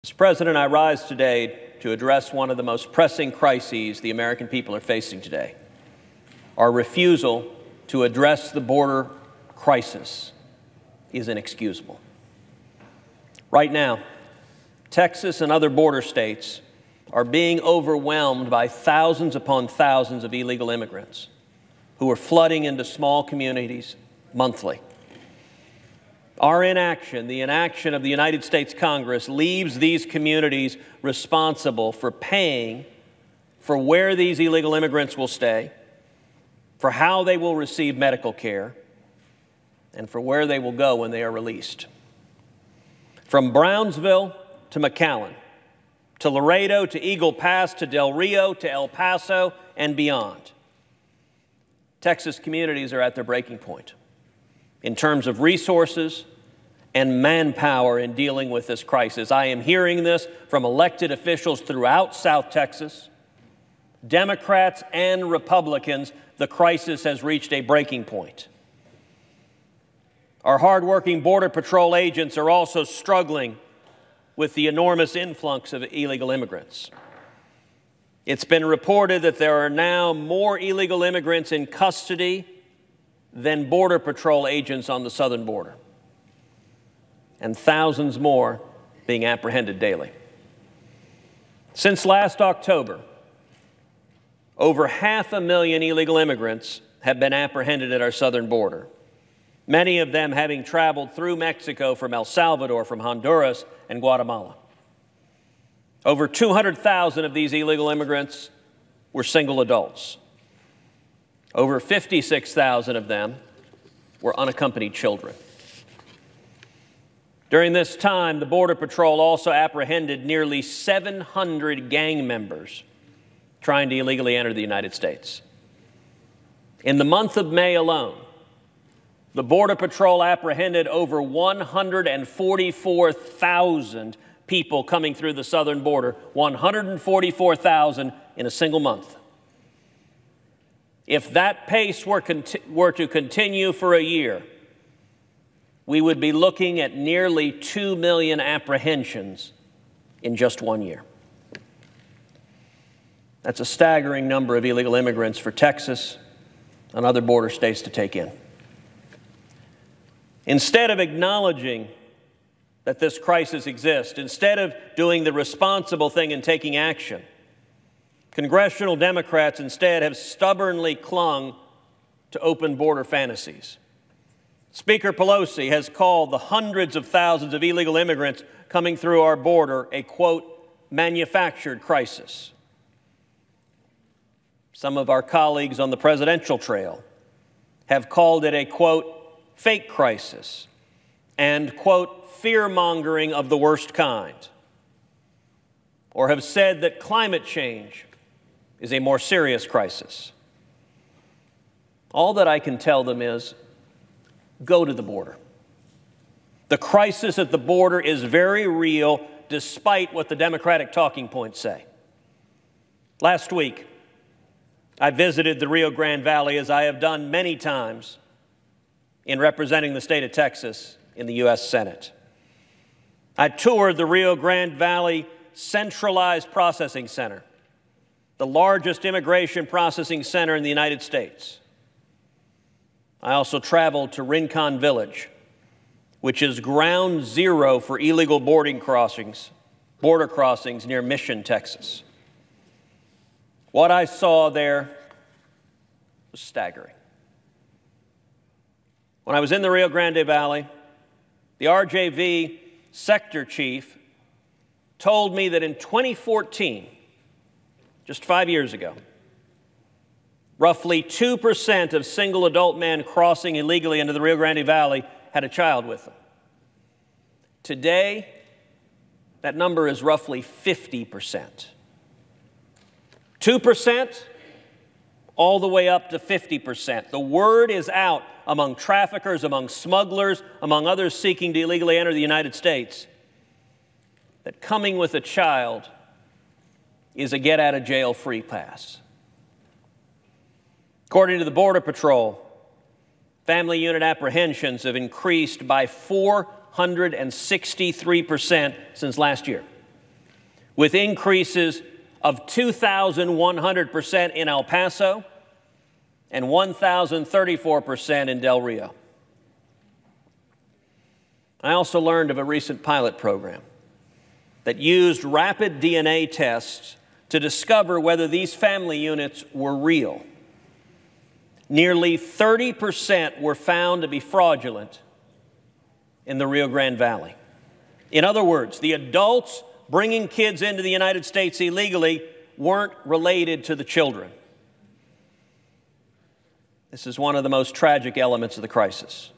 Mr. President, I rise today to address one of the most pressing crises the American people are facing today. Our refusal to address the border crisis is inexcusable. Right now, Texas and other border states are being overwhelmed by thousands upon thousands of illegal immigrants who are flooding into small communities monthly. Our inaction, the inaction of the United States Congress, leaves these communities responsible for paying for where these illegal immigrants will stay, for how they will receive medical care, and for where they will go when they are released. From Brownsville to McAllen, to Laredo, to Eagle Pass, to Del Rio, to El Paso, and beyond, Texas communities are at their breaking point in terms of resources and manpower in dealing with this crisis. I am hearing this from elected officials throughout South Texas. Democrats and Republicans, the crisis has reached a breaking point. Our hardworking Border Patrol agents are also struggling with the enormous influx of illegal immigrants. It's been reported that there are now more illegal immigrants in custody than Border Patrol agents on the southern border, and thousands more being apprehended daily. Since last October, over 500,000 illegal immigrants have been apprehended at our southern border, many of them having traveled through Mexico from El Salvador, from Honduras, and Guatemala. Over 200,000 of these illegal immigrants were single adults. Over 56,000 of them were unaccompanied children. During this time, the Border Patrol also apprehended nearly 700 gang members trying to illegally enter the United States. In the month of May alone, the Border Patrol apprehended over 144,000 people coming through the southern border, 144,000 in a single month. If that pace were to continue for a year, we would be looking at nearly 2 million apprehensions in just 1 year. That's a staggering number of illegal immigrants for Texas and other border states to take in. Instead of acknowledging that this crisis exists, instead of doing the responsible thing and taking action, congressional Democrats instead have stubbornly clung to open border fantasies. Speaker Pelosi has called the hundreds of thousands of illegal immigrants coming through our border a, quote, manufactured crisis. Some of our colleagues on the presidential trail have called it a, quote, fake crisis and, quote, fear-mongering of the worst kind, or have said that climate change is a more serious crisis. All that I can tell them is, go to the border. The crisis at the border is very real, despite what the Democratic talking points say. Last week, I visited the Rio Grande Valley, as I have done many times in representing the state of Texas in the U.S. Senate. I toured the Rio Grande Valley Centralized Processing Center, the largest immigration processing center in the United States. I also traveled to Rincon Village, which is ground zero for illegal border crossings near Mission, Texas. What I saw there was staggering. When I was in the Rio Grande Valley, the RJV sector chief told me that in 2014, just 5 years ago, roughly 2% of single adult men crossing illegally into the Rio Grande Valley had a child with them. Today, that number is roughly 50%. 2%, all the way up to 50%. The word is out among traffickers, among smugglers, among others seeking to illegally enter the United States, that coming with a child is a get-out-of-jail-free pass. According to the Border Patrol, family unit apprehensions have increased by 463% since last year. with increases of 2,100% in El Paso and 1,034% in Del Rio. I also learned of a recent pilot program that used rapid DNA tests to discover whether these family units were real. Nearly 30% were found to be fraudulent in the Rio Grande Valley. In other words, the adults bringing kids into the United States illegally weren't related to the children. This is one of the most tragic elements of the crisis.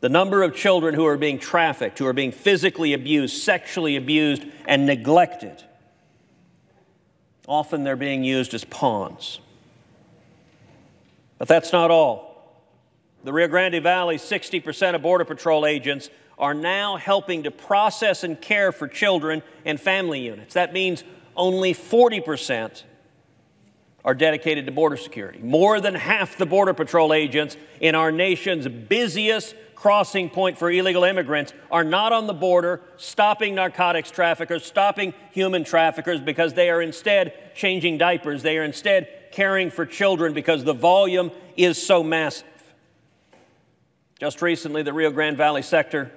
The number of children who are being trafficked, who are being physically abused, sexually abused, and neglected. Often they're being used as pawns. But that's not all. The Rio Grande Valley, 60% of Border Patrol agents are now helping to process and care for children and family units. That means only 40% are dedicated to border security. More than half the Border Patrol agents in our nation's busiest crossing point for illegal immigrants are not on the border stopping narcotics traffickers, stopping human traffickers, because they are instead changing diapers. They are instead caring for children because the volume is so massive. Just recently, the Rio Grande Valley sector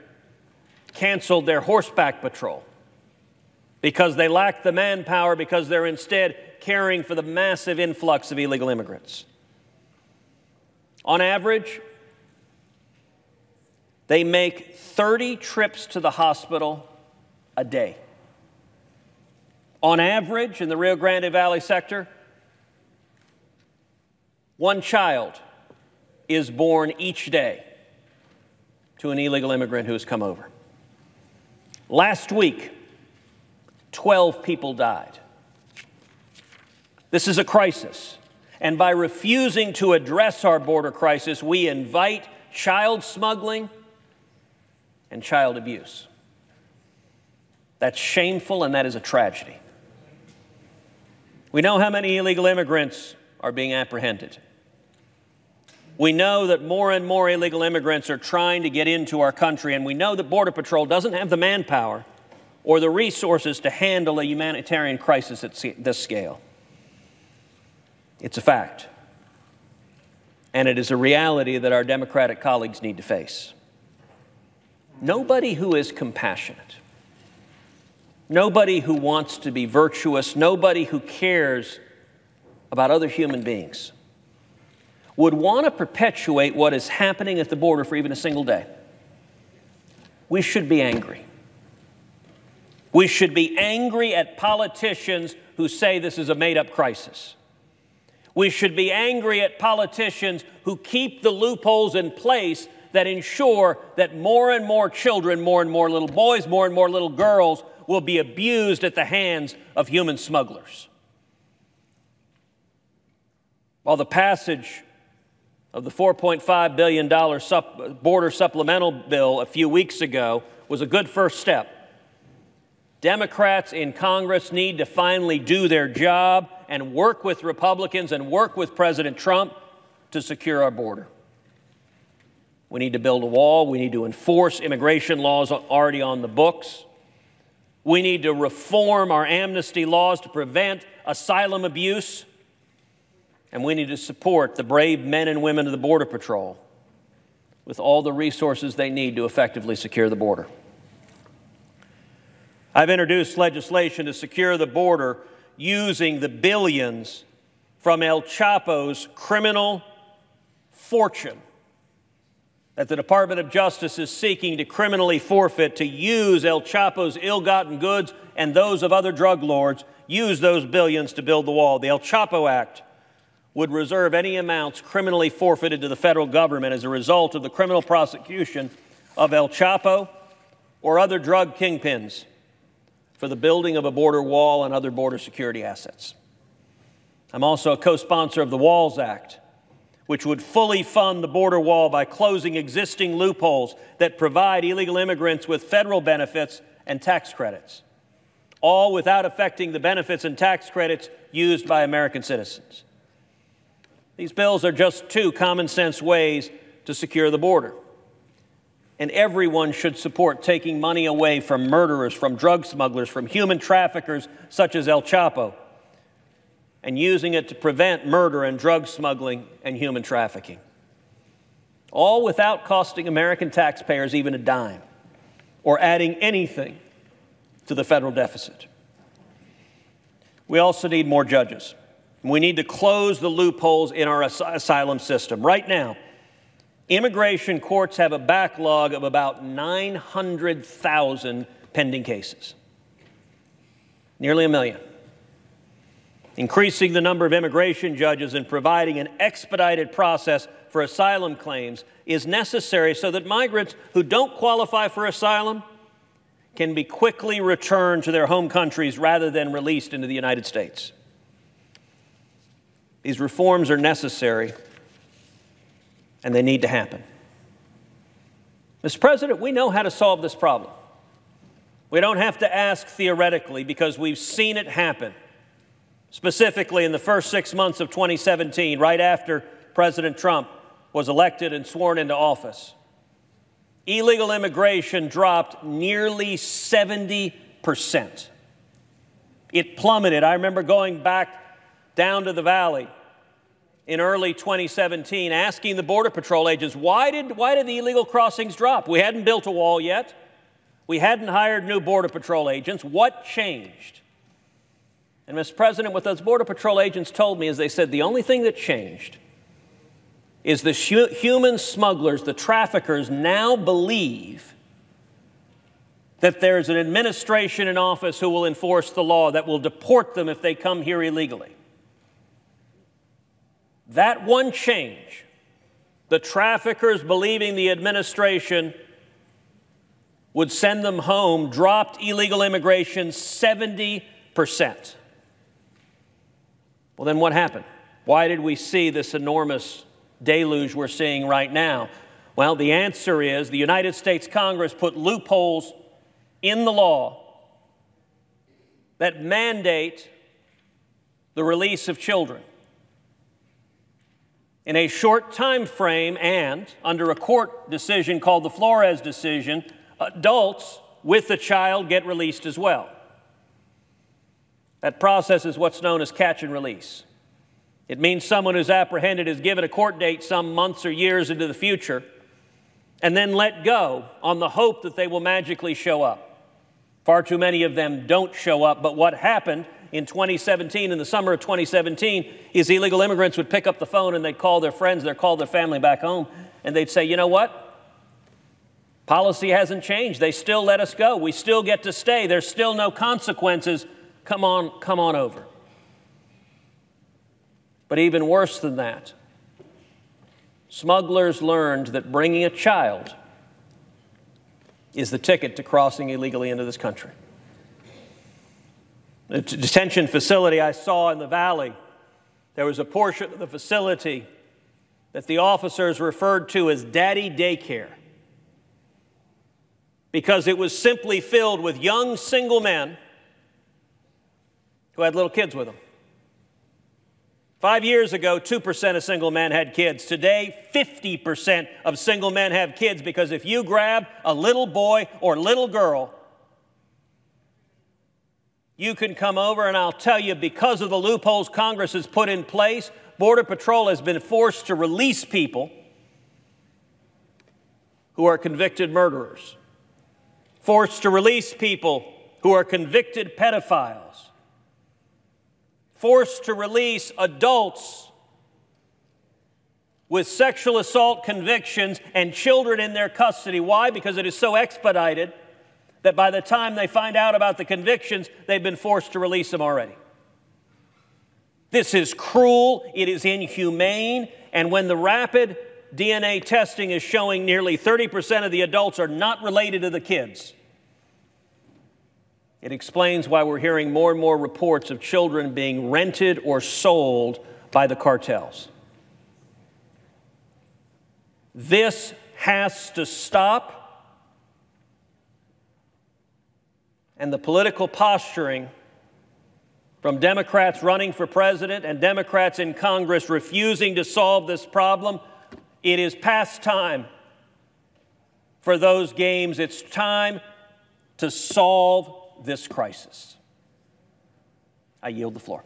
canceled their horseback patrol because they lack the manpower, because they're instead caring for the massive influx of illegal immigrants. On average, they make 30 trips to the hospital a day. On average, in the Rio Grande Valley sector, one child is born each day to an illegal immigrant who has come over. Last week, 12 people died. This is a crisis, and by refusing to address our border crisis, we invite child smuggling and child abuse. That's shameful, and that is a tragedy. We know how many illegal immigrants are being apprehended. We know that more and more illegal immigrants are trying to get into our country, and we know that Border Patrol doesn't have the manpower or the resources to handle a humanitarian crisis at this scale. It's a fact, and it is a reality that our Democratic colleagues need to face. Nobody who is compassionate, nobody who wants to be virtuous, nobody who cares about other human beings would want to perpetuate what is happening at the border for even a single day. We should be angry. We should be angry at politicians who say this is a made-up crisis. We should be angry at politicians who keep the loopholes in place that ensure that more and more children, more and more little boys, more and more little girls will be abused at the hands of human smugglers. While the passage of the $4.5 billion border supplemental bill a few weeks ago was a good first step, Democrats in Congress need to finally do their job and work with Republicans and work with President Trump to secure our border. We need to build a wall. We need to enforce immigration laws already on the books. We need to reform our amnesty laws to prevent asylum abuse. And we need to support the brave men and women of the Border Patrol with all the resources they need to effectively secure the border. I've introduced legislation to secure the border using the billions from El Chapo's criminal fortune that the Department of Justice is seeking to criminally forfeit, to use El Chapo's ill-gotten goods and those of other drug lords, use those billions to build the wall. The El Chapo Act would reserve any amounts criminally forfeited to the federal government as a result of the criminal prosecution of El Chapo or other drug kingpins for the building of a border wall and other border security assets. I'm also a co-sponsor of the WALLS Act, which would fully fund the border wall by closing existing loopholes that provide illegal immigrants with federal benefits and tax credits, all without affecting the benefits and tax credits used by American citizens. These bills are just two common-sense ways to secure the border. And everyone should support taking money away from murderers, from drug smugglers, from human traffickers such as El Chapo, and using it to prevent murder and drug smuggling and human trafficking. All without costing American taxpayers even a dime or adding anything to the federal deficit. We also need more judges. We need to close the loopholes in our asylum system. Right now, immigration courts have a backlog of about 900,000 pending cases, nearly 1 million. Increasing the number of immigration judges and providing an expedited process for asylum claims is necessary so that migrants who don't qualify for asylum can be quickly returned to their home countries rather than released into the United States. These reforms are necessary, and they need to happen. Mr. President, we know how to solve this problem. We don't have to ask theoretically because we've seen it happen. Specifically, in the first 6 months of 2017, right after President Trump was elected and sworn into office, illegal immigration dropped nearly 70%. It plummeted. I remember going back down to the valley in early 2017, asking the Border Patrol agents, why did the illegal crossings drop? We hadn't built a wall yet. We hadn't hired new Border Patrol agents. What changed? And Mr. President, what those Border Patrol agents told me is they said the only thing that changed is the human smugglers, the traffickers, now believe that there's an administration in office who will enforce the law, that will deport them if they come here illegally. That one change, the traffickers believing the administration would send them home, dropped illegal immigration 70%. Well, then what happened? Why did we see this enormous deluge we're seeing right now? Well, the answer is the United States Congress put loopholes in the law that mandate the release of children. In a short time frame and under a court decision called the Flores decision, adults with a child get released as well. That process is what's known as catch and release. It means someone who's apprehended is given a court date some months or years into the future and then let go on the hope that they will magically show up. Far too many of them don't show up, but what happened in 2017, in the summer of 2017, is illegal immigrants would pick up the phone and they'd call their friends, they'd call their family back home, and they'd say, you know what? Policy hasn't changed. They still let us go. We still get to stay. There's still no consequences. Come on over. But even worse than that, smugglers learned that bringing a child is the ticket to crossing illegally into this country. The detention facility I saw in the valley, there was a portion of the facility that the officers referred to as daddy daycare because it was simply filled with young single men who had little kids with them. 5 years ago, 2% of single men had kids. Today, 50% of single men have kids because if you grab a little boy or little girl, you can come over, and I'll tell you, because of the loopholes Congress has put in place, Border Patrol has been forced to release people who are convicted murderers, forced to release people who are convicted pedophiles, forced to release adults with sexual assault convictions and children in their custody. Why? Because it is so expedited that by the time they find out about the convictions, they've been forced to release them already. This is cruel, it is inhumane, and when the rapid DNA testing is showing nearly 30% of the adults are not related to the kids, it explains why we're hearing more and more reports of children being rented or sold by the cartels. This has to stop. And the political posturing from Democrats running for president and Democrats in Congress refusing to solve this problem, it is past time for those games. It's time to solve this crisis. I yield the floor.